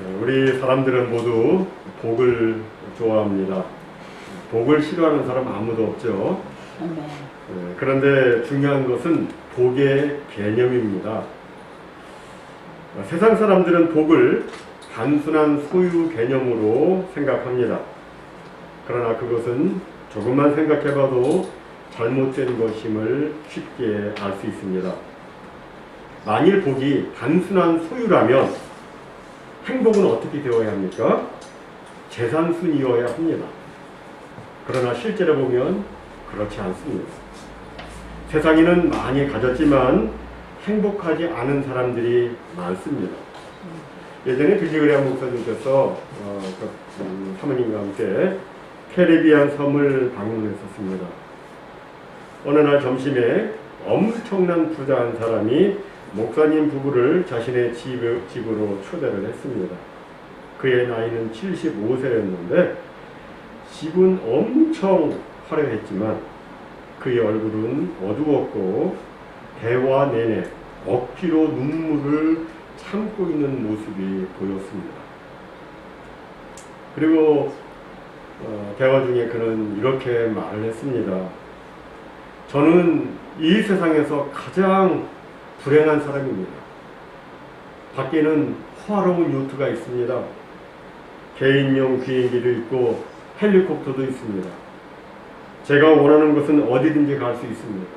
우리 사람들은 모두 복을 좋아합니다. 복을 싫어하는 사람 아무도 없죠. 그런데 중요한 것은 복의 개념입니다. 세상 사람들은 복을 단순한 소유 개념으로 생각합니다. 그러나 그것은 조금만 생각해봐도 잘못된 것임을 쉽게 알 수 있습니다. 만일 복이 단순한 소유라면 행복은 어떻게 되어야 합니까? 재산순이어야 합니다. 그러나 실제로 보면 그렇지 않습니다. 세상에는 많이 가졌지만 행복하지 않은 사람들이 많습니다. 예전에 빌리그레암 목사님께서 사모님과 함께 캐리비안 섬을 방문했었습니다. 어느 날 점심에 엄청난 부자 한 사람이 목사님 부부를 자신의 집으로 초대를 했습니다. 그의 나이는 75세였는데 집은 엄청 화려했지만 그의 얼굴은 어두웠고 대화 내내 억지로 눈물을 참고 있는 모습이 보였습니다. 그리고 대화 중에 그는 이렇게 말을 했습니다. 저는 이 세상에서 가장 불행한 사람입니다. 밖에는 화려한 요트가 있습니다. 개인용 비행기도 있고 헬리콥터도 있습니다. 제가 원하는 것은 어디든지 갈 수 있습니다.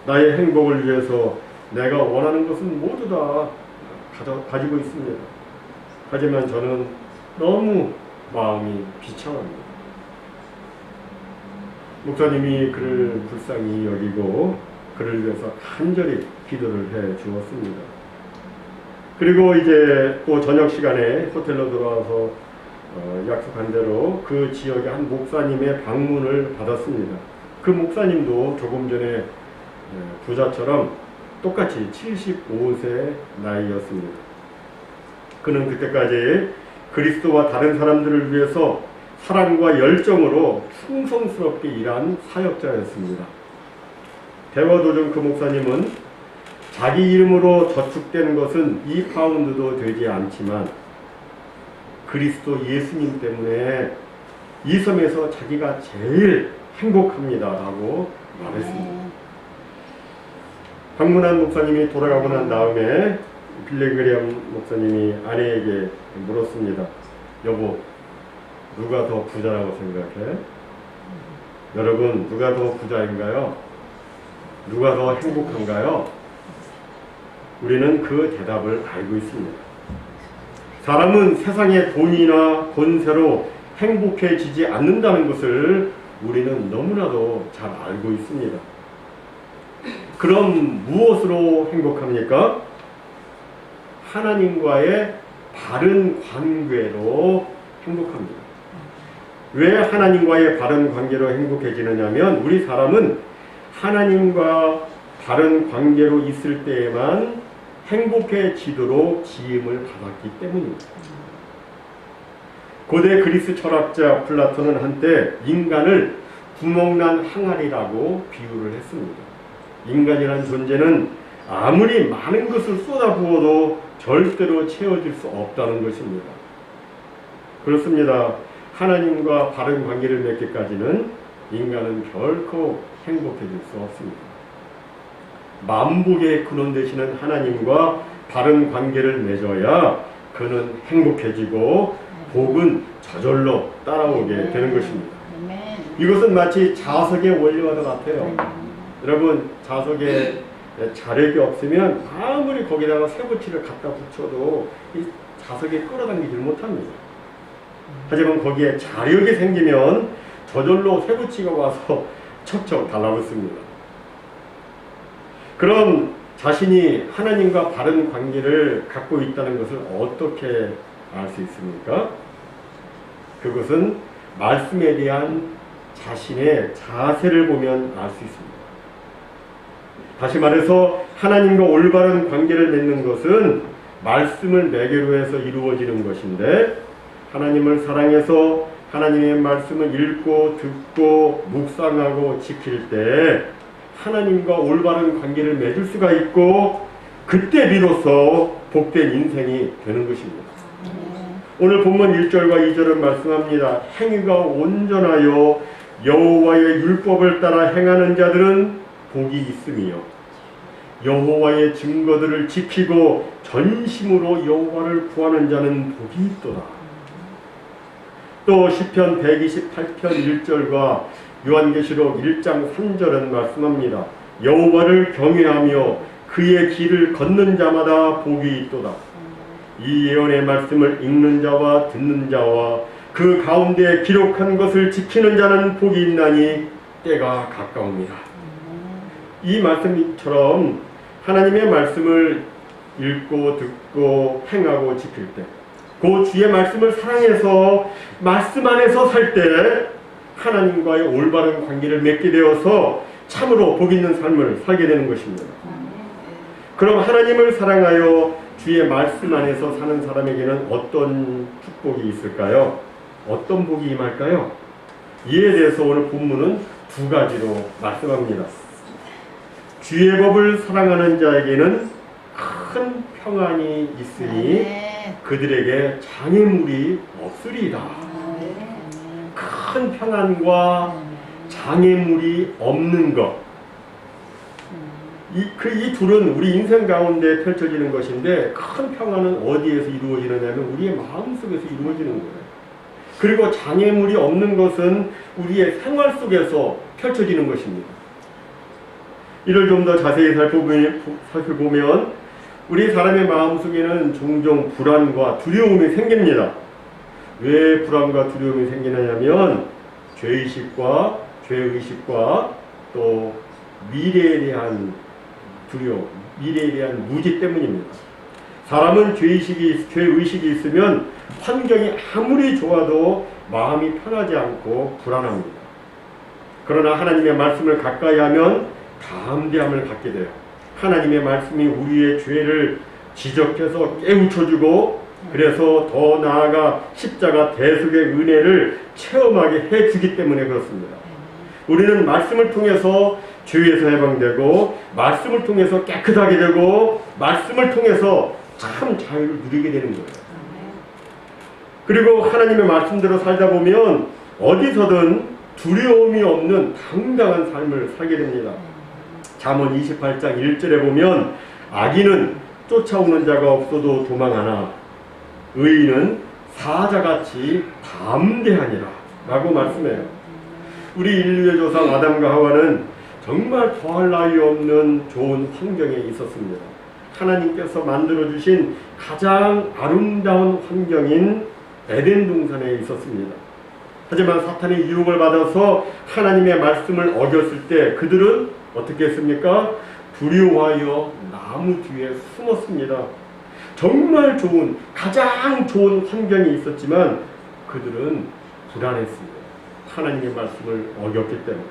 나의 행복을 위해서 내가 원하는 것은 모두 다 가지고 있습니다. 하지만 저는 너무 마음이 비참합니다. 목사님이 그를 불쌍히 여기고 그를 위해서 간절히 기도를 해 주었습니다. 그리고 이제 또 저녁 시간에 호텔로 돌아와서 약속한 대로 그 지역의 한 목사님의 방문을 받았습니다. 그 목사님도 조금 전에 부자처럼 똑같이 75세 나이였습니다. 그는 그때까지 그리스도와 다른 사람들을 위해서 사랑과 열정으로 충성스럽게 일한 사역자였습니다. 대화 도중 그 목사님은 자기 이름으로 저축된 것은 2파운드도 되지 않지만 그리스도 예수님 때문에 이 섬에서 자기가 제일 행복합니다 라고 말했습니다. 방문한 목사님이 돌아가고 난 다음에 빌리그레암 목사님이 아내에게 물었습니다. 여보, 누가 더 부자라고 생각해? 여러분, 누가 더 부자인가요? 누가 더 행복한가요? 우리는 그 대답을 알고 있습니다. 사람은 세상의 돈이나 권세로 행복해지지 않는다는 것을 우리는 너무나도 잘 알고 있습니다. 그럼 무엇으로 행복합니까? 하나님과의 바른 관계로 행복합니다. 왜 하나님과의 바른 관계로 행복해지느냐면 우리 사람은 하나님과 바른 관계로 있을 때에만 행복해지도록 지음을 받았기 때문입니다. 고대 그리스 철학자 플라톤은 한때 인간을 구멍난 항아리라고 비유를 했습니다. 인간이란 존재는 아무리 많은 것을 쏟아부어도 절대로 채워질 수 없다는 것입니다. 그렇습니다. 하나님과 바른 관계를 맺기까지는 인간은 결코 행복해질 수 없습니다. 만복의 근원 되시는 하나님과 바른 관계를 맺어야 그는 행복해지고 복은 저절로 따라오게 되는 것입니다. 이것은 마치 자석의 원리와도 같아요. 여러분, 자석에 자력이 없으면 아무리 거기다가 쇠붙이를 갖다 붙여도 이 자석이 끌어당기질 못합니다. 하지만 거기에 자력이 생기면 저절로 쇠붙이가 와서 척척 달라붙습니다. 그럼 자신이 하나님과 바른 관계를 갖고 있다는 것을 어떻게 알 수 있습니까? 그것은 말씀에 대한 자신의 자세를 보면 알 수 있습니다. 다시 말해서 하나님과 올바른 관계를 맺는 것은 말씀을 매개로 해서 이루어지는 것인데 하나님을 사랑해서 하나님의 말씀을 읽고 듣고 묵상하고 지킬 때 하나님과 올바른 관계를 맺을 수가 있고 그때 비로소 복된 인생이 되는 것입니다. 오늘 본문 1절과 2절은 말씀합니다. 행위가 온전하여 여호와의 율법을 따라 행하는 자들은 복이 있으며 여호와의 증거들을 지키고 전심으로 여호와를 구하는 자는 복이 있도다. 또 시편 128편 1절과 요한계시록 1장 3절은 말씀합니다. 여호와를 경외하며 그의 길을 걷는 자마다 복이 있도다. 이 예언의 말씀을 읽는 자와 듣는 자와 그 가운데 기록한 것을 지키는 자는 복이 있나니 때가 가까웁니다. 이 말씀처럼 하나님의 말씀을 읽고 듣고 행하고 지킬 때, 그 주의 말씀을 사랑해서 말씀 안에서 살 때 하나님과의 올바른 관계를 맺게 되어서 참으로 복 있는 삶을 살게 되는 것입니다. 그럼 하나님을 사랑하여 주의 말씀 안에서 사는 사람에게는 어떤 축복이 있을까요? 어떤 복이 임할까요? 이에 대해서 오늘 본문은 두 가지로 말씀합니다. 주의 법을 사랑하는 자에게는 큰 평안이 있으니 그들에게 장애물이 없으리이다. 큰 평안과 장애물이 없는 것, 이 둘은 우리 인생 가운데 펼쳐지는 것인데, 큰 평안은 어디에서 이루어지느냐면 우리의 마음속에서 이루어지는 거예요. 그리고 장애물이 없는 것은 우리의 생활 속에서 펼쳐지는 것입니다. 이를 좀 더 자세히 살펴보면 우리 사람의 마음속에는 종종 불안과 두려움이 생깁니다. 왜 불안과 두려움이 생기느냐면 죄의식과 죄의식과 또 미래에 대한 두려움, 미래에 대한 무지 때문입니다. 사람은 죄의식이 있으면 환경이 아무리 좋아도 마음이 편하지 않고 불안합니다. 그러나 하나님의 말씀을 가까이 하면 담대함을 갖게 돼요. 하나님의 말씀이 우리의 죄를 지적해서 깨우쳐주고, 그래서 더 나아가 십자가 대속의 은혜를 체험하게 해주기 때문에 그렇습니다. 우리는 말씀을 통해서 죄에서 해방되고, 말씀을 통해서 깨끗하게 되고, 말씀을 통해서 참 자유를 누리게 되는 거예요. 그리고 하나님의 말씀대로 살다 보면 어디서든 두려움이 없는 당당한 삶을 살게 됩니다. 잠언 28장 1절에 보면 악인은 쫓아오는 자가 없어도 도망하나 의인은 사자같이 담대하니라 라고 말씀해요. 우리 인류의 조상 아담과 하와는 정말 더할 나위 없는 좋은 환경에 있었습니다. 하나님께서 만들어주신 가장 아름다운 환경인 에덴 동산에 있었습니다. 하지만 사탄의 유혹을 받아서 하나님의 말씀을 어겼을 때 그들은 어떻게 했습니까? 두려워하여 나무 뒤에 숨었습니다. 정말 좋은, 가장 좋은 환경이 있었지만 그들은 불안했습니다. 하나님의 말씀을 어겼기 때문에.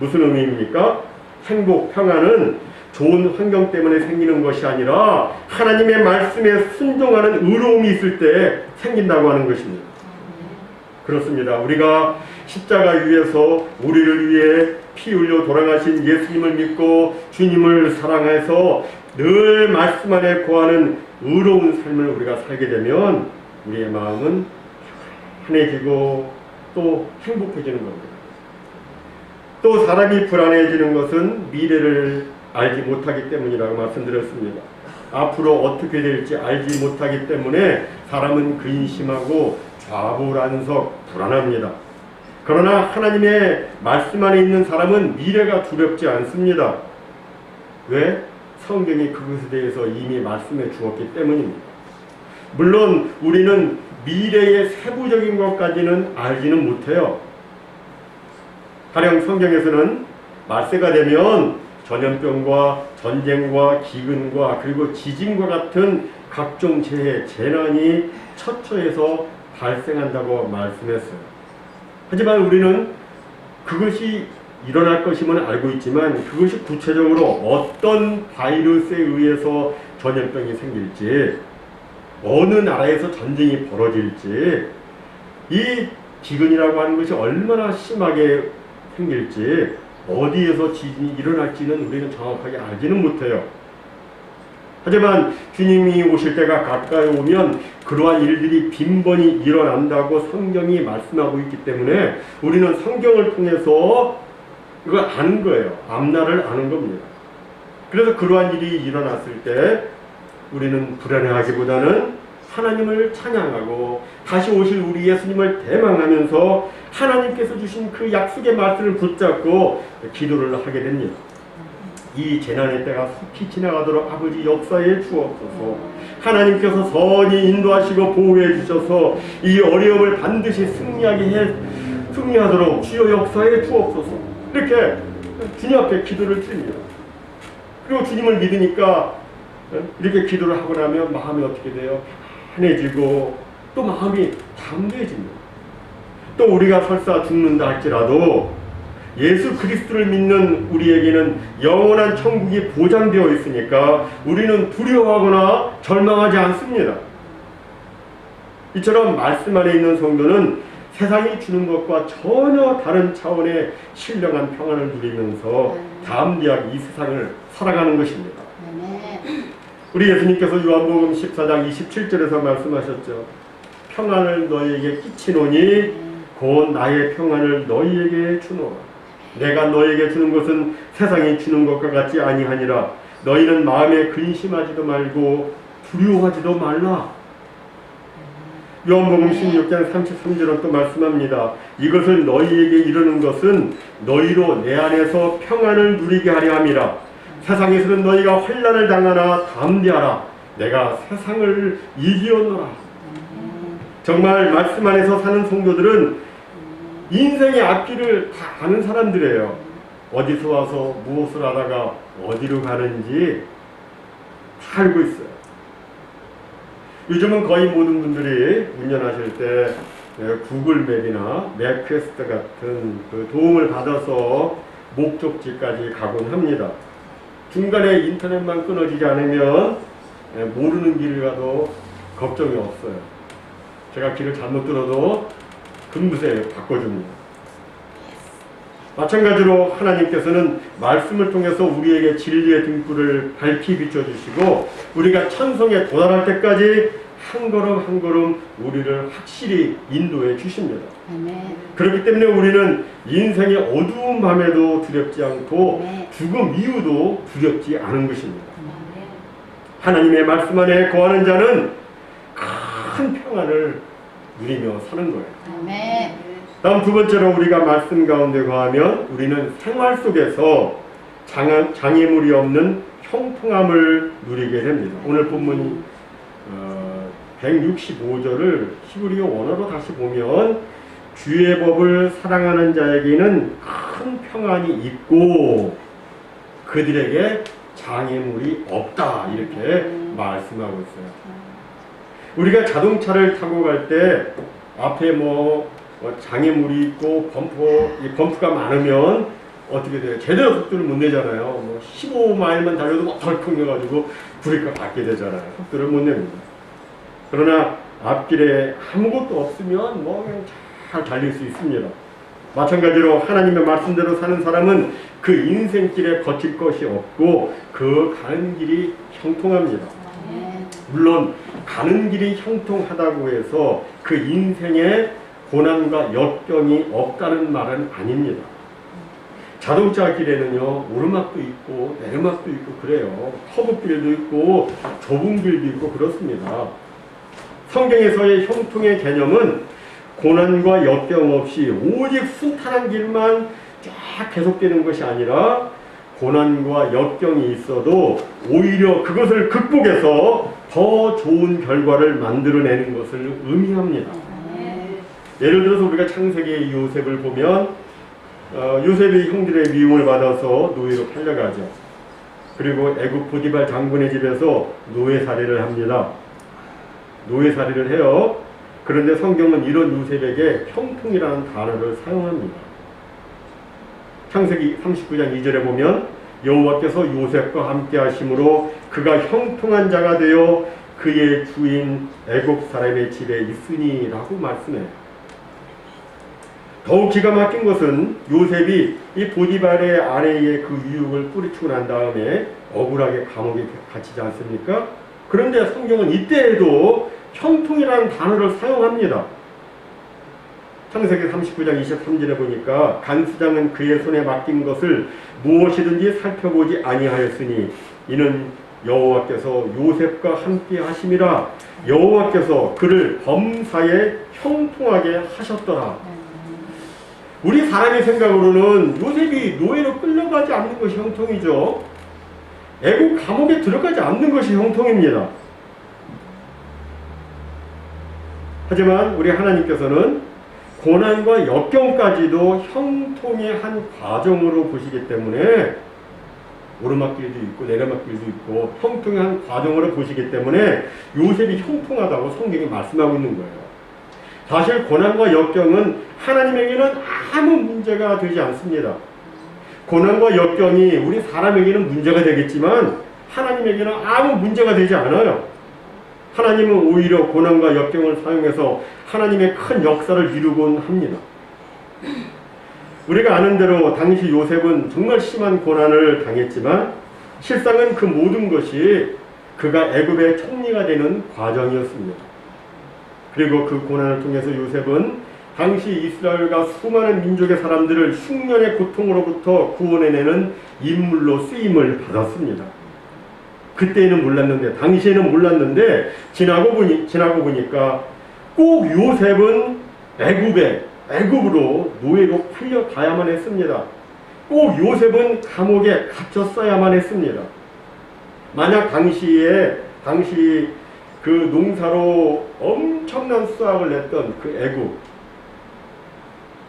무슨 의미입니까? 행복, 평안은 좋은 환경 때문에 생기는 것이 아니라 하나님의 말씀에 순종하는 의로움이 있을 때 생긴다고 하는 것입니다. 그렇습니다. 우리가 십자가 위에서 우리를 위해 피 흘려 돌아가신 예수님을 믿고 주님을 사랑해서 늘 말씀 안에 거하는 의로운 삶을 우리가 살게 되면 우리의 마음은 편해지고 또 행복해지는 겁니다. 또 사람이 불안해지는 것은 미래를 알지 못하기 때문이라고 말씀드렸습니다. 앞으로 어떻게 될지 알지 못하기 때문에 사람은 근심하고 좌불안석 불안합니다. 그러나 하나님의 말씀 안에 있는 사람은 미래가 두렵지 않습니다. 왜? 성경이 그것에 대해서 이미 말씀해 주었기 때문입니다. 물론 우리는 미래의 세부적인 것까지는 알지는 못해요. 가령 성경에서는 말세가 되면 전염병과 전쟁과 기근과 그리고 지진과 같은 각종 재해, 재난이 처처해서 발생한다고 말씀했어요. 하지만 우리는 그것이 일어날 것임은 알고 있지만 그것이 구체적으로 어떤 바이러스에 의해서 전염병이 생길지, 어느 나라에서 전쟁이 벌어질지, 이 기근이라고 하는 것이 얼마나 심하게 생길지, 어디에서 지진이 일어날지는 우리는 정확하게 알지는 못해요. 하지만 주님이 오실 때가 가까이 오면 그러한 일들이 빈번히 일어난다고 성경이 말씀하고 있기 때문에 우리는 성경을 통해서 이걸 아는 거예요. 앞날을 아는 겁니다. 그래서 그러한 일이 일어났을 때 우리는 불안해하기보다는 하나님을 찬양하고 다시 오실 우리 예수님을 대망하면서 하나님께서 주신 그 약속의 말씀을 붙잡고 기도를 하게 됩니다. 이 재난의 때가 속히 지나가도록 아버지 역사해 주옵소서. 하나님께서 선히 인도하시고 보호해 주셔서 이 어려움을 반드시 승리하도록 주여 역사해 주옵소서. 이렇게 주님 앞에 기도를 드립니다. 그리고 주님을 믿으니까 이렇게 기도를 하고 나면 마음이 어떻게 돼요? 편해지고 또 마음이 담대해집니다. 또 우리가 설사 죽는다 할지라도 예수 그리스도를 믿는 우리에게는 영원한 천국이 보장되어 있으니까 우리는 두려워하거나 절망하지 않습니다. 이처럼 말씀 안에 있는 성도는 세상이 주는 것과 전혀 다른 차원의 신령한 평안을 누리면서 담대하게 이 세상을 살아가는 것입니다. 우리 예수님께서 요한복음 14장 27절에서 말씀하셨죠. 평안을 너희에게 끼치노니 곧 나의 평안을 너희에게 주노라. 내가 너희에게 주는 것은 세상이 주는 것과 같지 아니하니라. 너희는 마음에 근심하지도 말고 두려워하지도 말라. 요한복음 16장 33절은 또 말씀합니다. 이것을 너희에게 이르는 것은 너희로 내 안에서 평안을 누리게 하려 함이라. 세상에서는 너희가 환난을 당하나 담대하라. 내가 세상을 이기었노라. 정말 말씀 안에서 사는 성도들은 인생의 앞길을 다 아는 사람들이에요. 어디서 와서 무엇을 하다가 어디로 가는지 다 알고 있어요. 요즘은 거의 모든 분들이 운전하실 때 구글맵이나 맵퀘스트 같은 그 도움을 받아서 목적지까지 가곤 합니다. 중간에 인터넷만 끊어지지 않으면 모르는 길을 가도 걱정이 없어요. 제가 길을 잘못 들어도 금세 바꿔줍니다. 마찬가지로 하나님께서는 말씀을 통해서 우리에게 진리의 등불을 밝히 비춰주시고 우리가 천성에 도달할 때까지 한 걸음 한 걸음 우리를 확실히 인도해 주십니다. 그렇기 때문에 우리는 인생의 어두운 밤에도 두렵지 않고 죽음 이후도 두렵지 않은 것입니다. 하나님의 말씀 안에 거하는 자는 큰 평안을 누리며 사는 거예요. 다음 두 번째로 우리가 말씀 가운데 거하면 우리는 생활 속에서 장애물이 없는 형통함을 누리게 됩니다. 오늘 본문이 165절을 히브리어 원어로 다시 보면 주의 법을 사랑하는 자에게는 큰 평안이 있고 그들에게 장애물이 없다 이렇게 말씀하고 있어요. 우리가 자동차를 타고 갈 때 앞에 장애물이 있고 범프가 많으면 어떻게 돼요? 제대로 속도를 못 내잖아요. 15마일만 달려도 덜컹 내가지고 브레이크가 밟게 되잖아요. 속도를 못 냅니다. 그러나 앞길에 아무것도 없으면 그냥 잘 달릴 수 있습니다. 마찬가지로 하나님의 말씀대로 사는 사람은 그 인생길에 거칠 것이 없고 그 가는 길이 형통합니다. 물론 가는 길이 형통하다고 해서 그 인생에 고난과 역경이 없다는 말은 아닙니다. 자동차 길에는요 오르막도 있고 내리막도 있고 그래요. 커브길도 있고 좁은 길도 있고 그렇습니다. 성경에서의 형통의 개념은 고난과 역경 없이 오직 순탄한 길만 쫙 계속되는 것이 아니라 고난과 역경이 있어도 오히려 그것을 극복해서 더 좋은 결과를 만들어내는 것을 의미합니다. 예를 들어서 우리가 창세기의 요셉을 보면 요셉이 형들의 미움을 받아서 노예로 팔려가죠. 그리고 애굽 보디발 장군의 집에서 노예살이를 합니다. 노예살이를 해요. 그런데 성경은 이런 요셉에게 형통이라는 단어를 사용합니다. 창세기 39장 2절에 보면 여호와께서 요셉과 함께 하심으로 그가 형통한 자가 되어 그의 주인 애굽 사람의 집에 있으니 라고 말씀해요. 더욱 기가 막힌 것은 요셉이 이 보디발의 아내의 그 유혹을 뿌리치고 난 다음에 억울하게 감옥에 갇히지 않습니까? 그런데 성경은 이때에도 형통이라는 단어를 사용합니다. 창세기 39장 23절에 보니까 간수장은 그의 손에 맡긴 것을 무엇이든지 살펴보지 아니하였으니 이는 여호와께서 요셉과 함께 하심이라. 여호와께서 그를 범사에 형통하게 하셨더라. 우리 사람의 생각으로는 요셉이 노예로 끌려가지 않는 것이 형통이죠. 애국 감옥에 들어가지 않는 것이 형통입니다. 하지만 우리 하나님께서는 고난과 역경까지도 형통의 한 과정으로 보시기 때문에, 오르막길도 있고 내리막길도 있고 형통의 한 과정으로 보시기 때문에 요셉이 형통하다고 성경이 말씀하고 있는 거예요. 사실 고난과 역경은 하나님에게는 아무 문제가 되지 않습니다. 고난과 역경이 우리 사람에게는 문제가 되겠지만 하나님에게는 아무 문제가 되지 않아요. 하나님은 오히려 고난과 역경을 사용해서 하나님의 큰 역사를 이루곤 합니다. 우리가 아는 대로 당시 요셉은 정말 심한 고난을 당했지만 실상은 그 모든 것이 그가 애굽의 총리가 되는 과정이었습니다. 그리고 그 고난을 통해서 요셉은 당시 이스라엘과 수많은 민족의 사람들을 흉년의 고통으로부터 구원해내는 인물로 쓰임을 받았습니다. 그때는 몰랐는데, 당시에는 몰랐는데 지나고 보니까 꼭 요셉은 애굽으로 노예로 풀려가야만 했습니다. 꼭 요셉은 감옥에 갇혔어야만 했습니다. 만약 당시 그 농사로 엄청난 수확을 냈던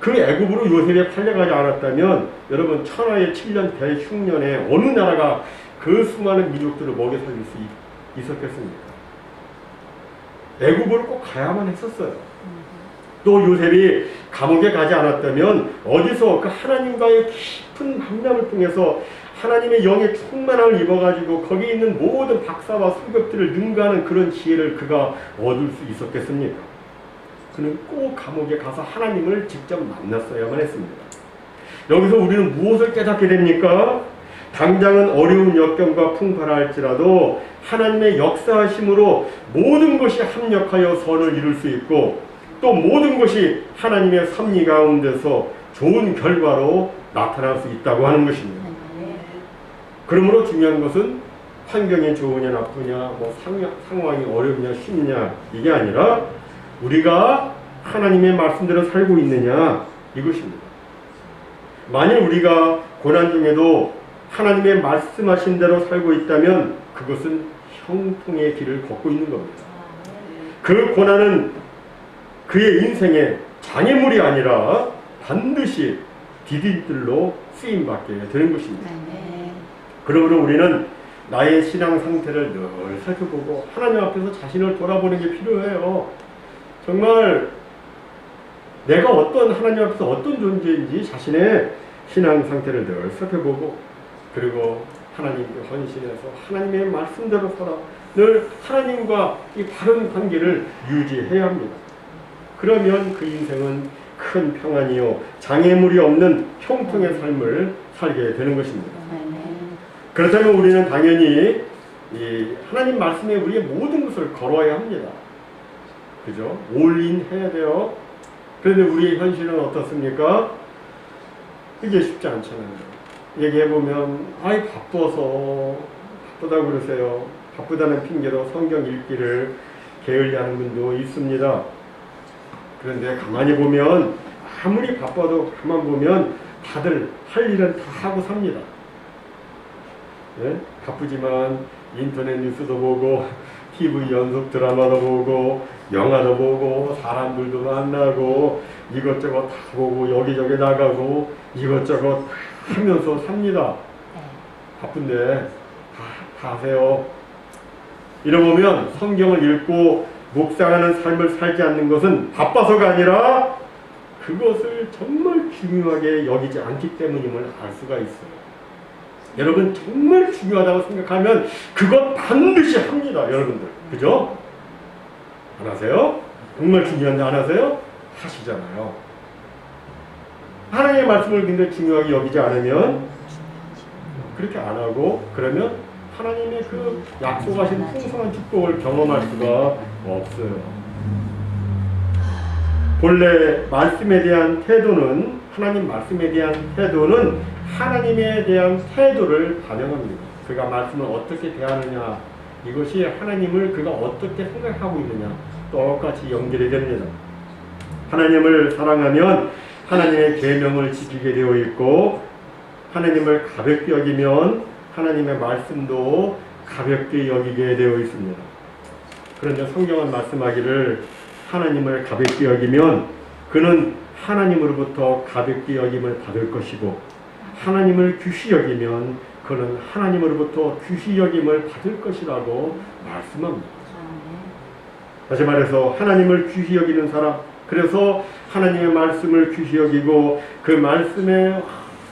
그 애굽으로 요셉이 팔려가지 않았다면 여러분, 천하의 7년 대흉년에 어느 나라가 그 수많은 민족들을 먹여 살릴 수 있었겠습니까? 애굽으로 꼭 가야만 했었어요. 또 요셉이 감옥에 가지 않았다면 어디서 그 하나님과의 깊은 만남을 통해서 하나님의 영의 충만함을 입어가지고 거기 있는 모든 박사와 승급들을 능가하는 그런 지혜를 그가 얻을 수 있었겠습니까? 그는 꼭 감옥에 가서 하나님을 직접 만났어야만 했습니다. 여기서 우리는 무엇을 깨닫게 됩니까? 당장은 어려운 역경과 풍파라 할지라도 하나님의 역사하심으로 모든 것이 합력하여 선을 이룰 수 있고, 또 모든 것이 하나님의 섭리 가운데서 좋은 결과로 나타날 수 있다고 하는 것입니다. 그러므로 중요한 것은 환경이 좋으냐 나쁘냐, 뭐 상황이 어렵냐 쉽냐, 이게 아니라 우리가 하나님의 말씀대로 살고 있느냐, 이것입니다. 만일 우리가 고난 중에도 하나님의 말씀하신 대로 살고 있다면 그것은 형통의 길을 걷고 있는 겁니다. 그 고난은 그의 인생의 장애물이 아니라 반드시 디딤돌로 쓰임받게 되는 것입니다. 그러므로 우리는 나의 신앙 상태를 늘 살펴보고 하나님 앞에서 자신을 돌아보는 게 필요해요. 정말 내가 하나님 앞에서 어떤 존재인지 자신의 신앙 상태를 늘 살펴보고, 그리고 하나님께 헌신해서 하나님의 말씀대로 살아 늘 하나님과 이 바른 관계를 유지해야 합니다. 그러면 그 인생은 큰 평안이요 장애물이 없는 형통의 삶을 살게 되는 것입니다. 그렇다면 우리는 당연히 이 하나님 말씀에 우리의 모든 것을 걸어야 합니다. 그죠? 올인해야 돼요. 그런데 우리의 현실은 어떻습니까? 이게 쉽지 않잖아요. 얘기해보면 바쁘다고 그러세요. 바쁘다는 핑계로 성경 읽기를 게을리하는 분도 있습니다. 그런데 가만히 보면, 아무리 바빠도 가만 보면 다들 할 일은 다 하고 삽니다. 네? 바쁘지만 인터넷 뉴스도 보고 TV 연속 드라마도 보고 영화도 보고 사람들도 만나고 이것저것 다 보고 여기저기 나가고 이것저것 다 하면서 삽니다. 바쁜데 다 하세요. 이러면 성경을 읽고 묵상하는 삶을 살지 않는 것은 바빠서가 아니라 그것을 정말 중요하게 여기지 않기 때문임을 알 수가 있어요. 여러분, 정말 중요하다고 생각하면 그것 반드시 합니다. 여러분들, 그죠? 안 하세요? 정말 중요한데 안 하세요? 하시잖아요. 하나님의 말씀을 굉장히 중요하게 여기지 않으면 그렇게 안 하고 그러면 하나님의 그 약속하신 풍성한 축복을 경험할 수가 없어요. 본래 말씀에 대한 태도는 하나님 말씀에 대한 태도는 하나님에 대한 태도를 반영합니다. 그가 말씀을 어떻게 대하느냐 이것이 하나님을 그가 어떻게 생각하고 있느냐 똑같이 연결이 됩니다. 하나님을 사랑하면 하나님의 계명을 지키게 되어 있고 하나님을 가볍게 여기면 하나님의 말씀도 가볍게 여기게 되어 있습니다. 그런데 성경은 말씀하기를 하나님을 가볍게 여기면 그는 하나님으로부터 가볍게 여김을 받을 것이고 하나님을 귀시 여기면 그는 하나님으로부터 귀시 여김을 받을 것이라고 말씀합니다. 다시 말해서 하나님을 귀시 여기는 사람, 그래서 하나님의 말씀을 귀시 여기고 그 말씀에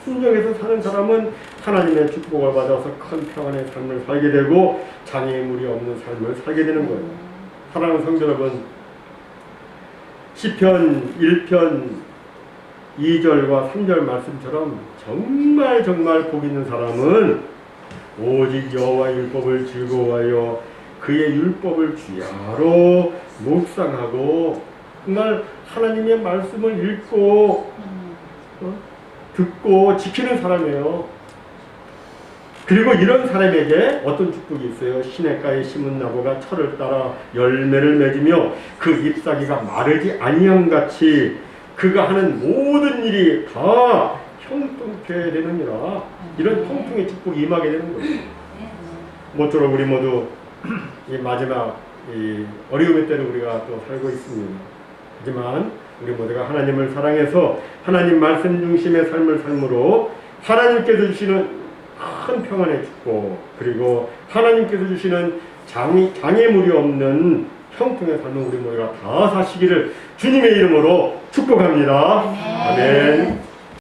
순종해서 사는 사람은 하나님의 축복을 받아서 큰 평안의 삶을 살게 되고 장애물이 없는 삶을 살게 되는 거예요. 사랑하는 성도 여러분, 시편 1편 2절과 3절 말씀처럼 정말 복 있는 사람은 오직 여호와의 율법을 즐거워하여 그의 율법을 주야로 묵상하고 정말 하나님의 말씀을 읽고 듣고 지키는 사람이에요. 그리고 이런 사람에게 어떤 축복이 있어요? 시냇가에 심은 나무가 철을 따라 열매를 맺으며 그 잎사귀가 마르지 아니함같이 그가 하는 모든 일이 다 형통케 되느니라. 이런 형통의 축복이 임하게 되는 거예요. 모쪼록 우리 모두 이 마지막 이 어려움의 때를 우리가 또 살고 있습니다. 하지만 우리 모두가 하나님을 사랑해서 하나님 말씀 중심의 삶을 삶으로 하나님께서 주시는 큰 평안의 축복 그리고 하나님께서 주시는 장애물이 없는 형통의 삶을 우리 모두가 다 사시기를 주님의 이름으로 축복합니다. 아멘.